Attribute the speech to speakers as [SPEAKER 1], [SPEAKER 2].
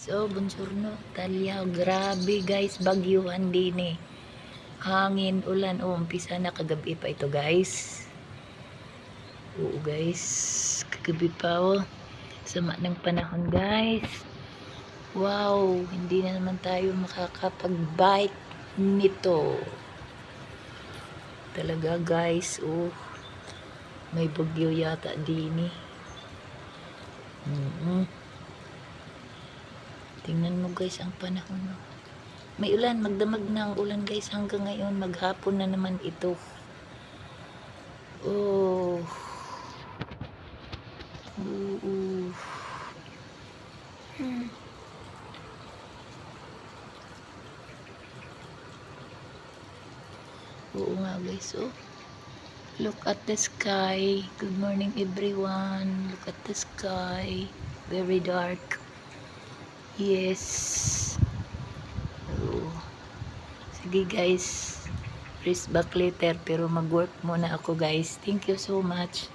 [SPEAKER 1] So, buongiorno, Talia. Grabe guys, bagyuhan din eh. Hangin, ulan. Oh, umpisa na kagabi pa ito guys. Oo guys, kagabi pa oh. Sama ng panahon guys. Wow, hindi na naman tayo makakapag-bike nito. Talaga guys, oh. May bagyo yata din eh. Tingnan mo guys ang panahon. No? May ulan, magdamag na ang ulan guys hanggang ngayon. Maghapon na naman ito. Oh. Oo nga guys, oh. Look at the sky. Good morning everyone. Look at the sky. Very dark. Yes. Oh. Sige guys. Press back later pero mag-work muna ako guys. Thank you so much.